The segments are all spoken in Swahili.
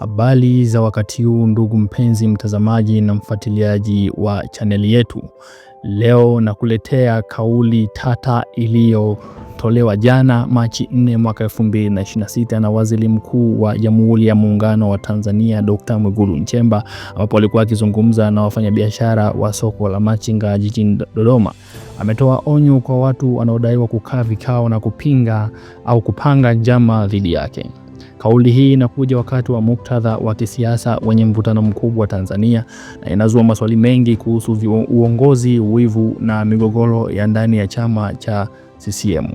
Habari za wakati huu ndugu mpenzi mtazamaji na mfuatiliaji wa chaneli yetu. Leo nakuletea kauli tata iliyotolewa jana Machi 4 mwaka 2026 na Waziri Mkuu wa Jamhuri ya Muungano wa Tanzania Dr. Mwigulu Nchemba, ambapo alikuwa akizungumza na wafanyabiashara wa soko la Machinga jijini Dodoma. Ametoa onyo kwa watu wanaodaiwa kukaa vikao na kupinga au kupanga njama dhidi yake. Kauli hii inakuja wakati wa muktadha wa kisiasa wenye mvutano mkubwa Tanzania na inazua maswali mengi kuhusu uongozi, wivu na migogoro ya ndani ya chama cha CCM.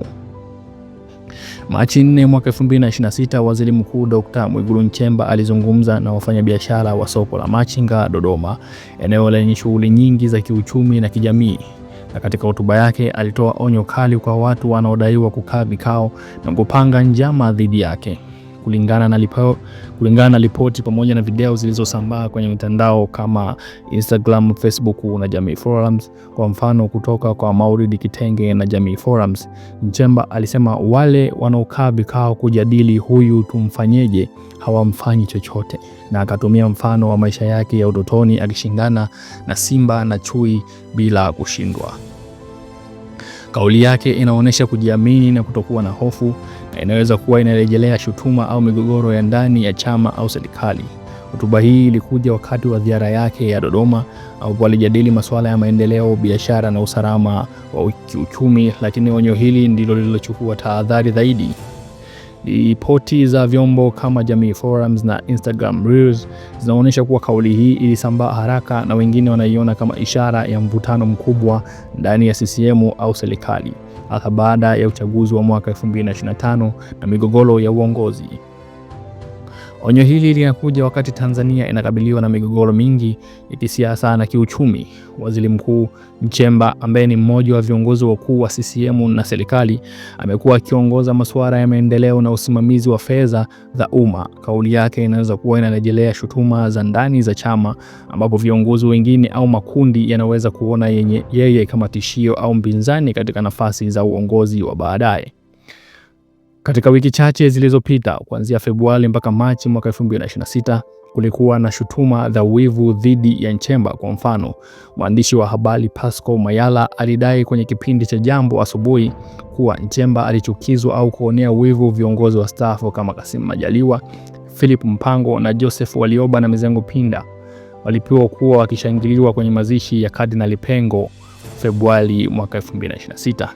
Machi 4 mwaka 2026, Waziri Mkuu Dr. Mwigulu Nchemba alizungumza na wafanyabiashara wa soko la Machinga Dodoma, eneo lenye shughuli nyingi za kiuchumi na kijamii. Na katika hotuba yake alitoa onyo kali kwa watu wanaodaiwa kukaa vikao na kupanga njama dhidi yake. Kulingana na ripoti pamoja na video zilizosambaa kwenye mitandao kama Instagram, Facebook na Jamii Forums, kwa mfano kutoka kwa Maulid Kitenge na Jamii Forums, Nchemba alisema wale wanaokaa vikao kujadili huyu tumfanyeje hawamfanyi chochote, na akatumia mfano wa maisha yake ya utotoni akishindana na simba na chui bila kushindwa. Kauli yake inaonyesha kujiamini na kutokuwa na hofu, na inaweza kuwa inarejelea shutuma au migogoro ya ndani ya chama au serikali. Hotuba hii ilikuja wakati wa ziara yake ya Dodoma, ambapo alijadili masuala ya maendeleo, biashara na usalama wa kiuchumi, lakini onyo hili ndilo lililochukua tahadhari zaidi. Ripoti za vyombo kama Jamii Forums na Instagram Reels zinaonyesha kuwa kauli hii ilisambaa haraka na wengine wanaiona kama ishara ya mvutano mkubwa ndani ya CCM au serikali, hasa baada ya uchaguzi wa mwaka 2025 na migogoro ya uongozi. Onyo hili linakuja wakati Tanzania inakabiliwa na migogoro mingi ya kisiasa na kiuchumi. Waziri Mkuu Nchemba, ambaye ni mmoja wa viongozi wakuu wa CCM na serikali, amekuwa akiongoza masuala ya maendeleo na usimamizi wa fedha za umma. Kauli yake inaweza kuwa inarejelea shutuma za ndani za chama, ambapo viongozi wengine au makundi yanaweza kuona yeye kama tishio au mpinzani katika nafasi za uongozi wa baadaye. Katika wiki chache zilizopita, kuanzia Februari mpaka Machi mwaka 2026, kulikuwa na shutuma za wivu dhidi ya Nchemba. Kwa mfano, mwandishi wa habari Pascal Mayala alidai kwenye kipindi cha Jambo Asubuhi kuwa Nchemba alichukizwa au kuonea wivu viongozi wa staafu kama Kassim Majaliwa, Philip Mpango na Joseph Warioba na Mizengo Pinda walipewa kuwa wakishangiliwa kwenye mazishi ya Kardinali Pengo Februari mwaka 2026.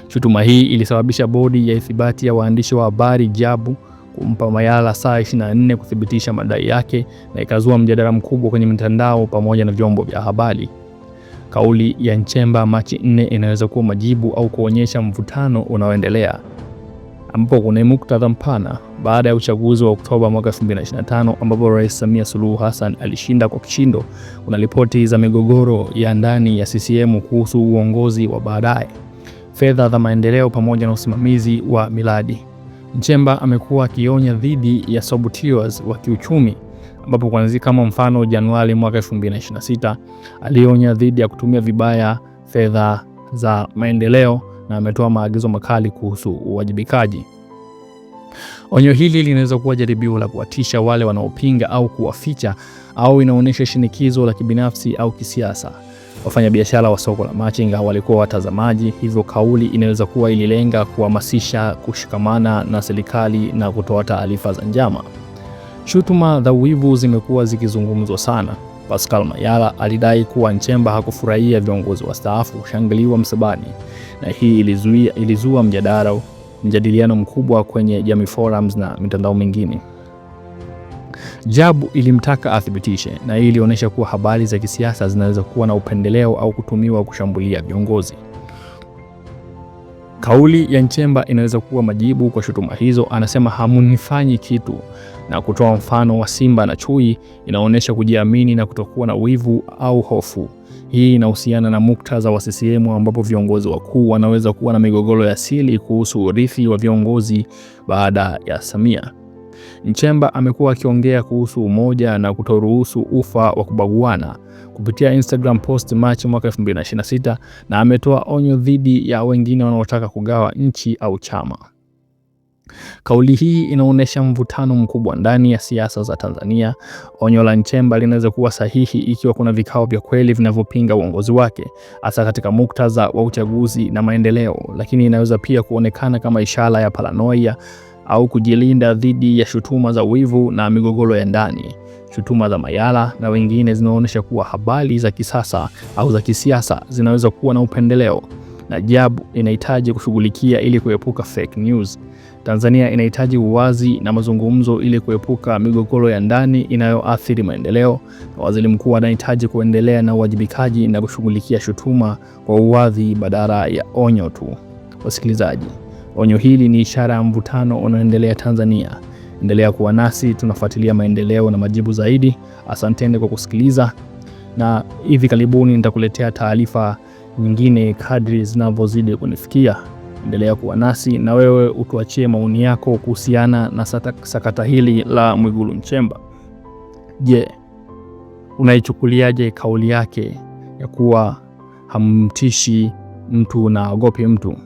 Shutuma hii ilisababisha bodi ya ithibati ya waandishi wa habari JABU kumpa Mayala saa 24 kuthibitisha madai yake, na ikazua mjadala mkubwa kwenye mitandao pamoja na vyombo vya habari. Kauli ya Nchemba Machi 4 inaweza kuwa majibu au kuonyesha mvutano unaoendelea, ambapo kuna muktadha mpana baada ya uchaguzi wa Oktoba mwaka 2025 ambapo Rais Samia Suluhu Hassan alishinda kwa kishindo. Kuna ripoti za migogoro ya ndani ya CCM kuhusu uongozi wa baadaye, fedha za maendeleo pamoja na usimamizi wa miradi. Nchemba amekuwa akionya dhidi ya saboteurs wa kiuchumi, ambapo kuanzia kama mfano Januari mwaka 2026 alionya dhidi ya kutumia vibaya fedha za maendeleo na ametoa maagizo makali kuhusu uwajibikaji. Onyo hili linaweza kuwa jaribio la kuwatisha wale wanaopinga au kuwaficha, au inaonyesha shinikizo la kibinafsi au kisiasa. Wafanyabiashara wa soko la Machinga walikuwa watazamaji, hivyo kauli inaweza kuwa ililenga kuhamasisha kushikamana na serikali na kutoa taarifa za njama. Shutuma za wivu zimekuwa zikizungumzwa sana. Pascal Mayala alidai kuwa Nchemba hakufurahia viongozi wa staafu kushangiliwa msibani, na hii ilizua mjadiliano mkubwa kwenye Jamii Forums na mitandao mingine. JABU ilimtaka athibitishe, na hii ilionyesha kuwa habari za kisiasa zinaweza kuwa na upendeleo au kutumiwa kushambulia viongozi. Kauli ya Nchemba inaweza kuwa majibu kwa shutuma hizo. Anasema hamunifanyi kitu, na kutoa mfano wa simba na chui inaonyesha kujiamini na kutokuwa na wivu au hofu. Hii inahusiana na muktadha wa CCM ambapo viongozi wakuu wanaweza kuwa na migogoro ya asili kuhusu urithi wa viongozi baada ya Samia. Nchemba amekuwa akiongea kuhusu umoja na kutoruhusu ufa wa kubaguana kupitia Instagram post Machi mwaka 2026, na ametoa onyo dhidi ya wengine wanaotaka kugawa nchi au chama. Kauli hii inaonyesha mvutano mkubwa ndani ya siasa za Tanzania. Onyo la Nchemba linaweza kuwa sahihi ikiwa kuna vikao vya kweli vinavyopinga uongozi wake, hasa katika muktadha wa uchaguzi na maendeleo, lakini inaweza pia kuonekana kama ishara ya paranoia au kujilinda dhidi ya shutuma za wivu na migogoro ya ndani. Shutuma za Mayala na wengine zinaonyesha kuwa habari za kisasa au za kisiasa zinaweza kuwa na upendeleo, na JAB inahitaji kushughulikia ili kuepuka fake news. Tanzania inahitaji uwazi na mazungumzo ili kuepuka migogoro ya ndani inayoathiri maendeleo. Waziri Mkuu anahitaji kuendelea na uwajibikaji na kushughulikia shutuma kwa uwazi badala ya onyo tu. Wasikilizaji, onyo hili ni ishara ya mvutano unaoendelea Tanzania. Endelea kuwa nasi, tunafuatilia maendeleo na majibu zaidi. Asanteni kwa kusikiliza, na hivi karibuni nitakuletea taarifa nyingine kadri zinavyozidi kunifikia. Endelea kuwa nasi, na wewe utuachie maoni yako kuhusiana na sakata hili la Mwigulu Nchemba. Je, unaichukuliaje kauli yake ya kuwa hamtishi mtu na agopi mtu?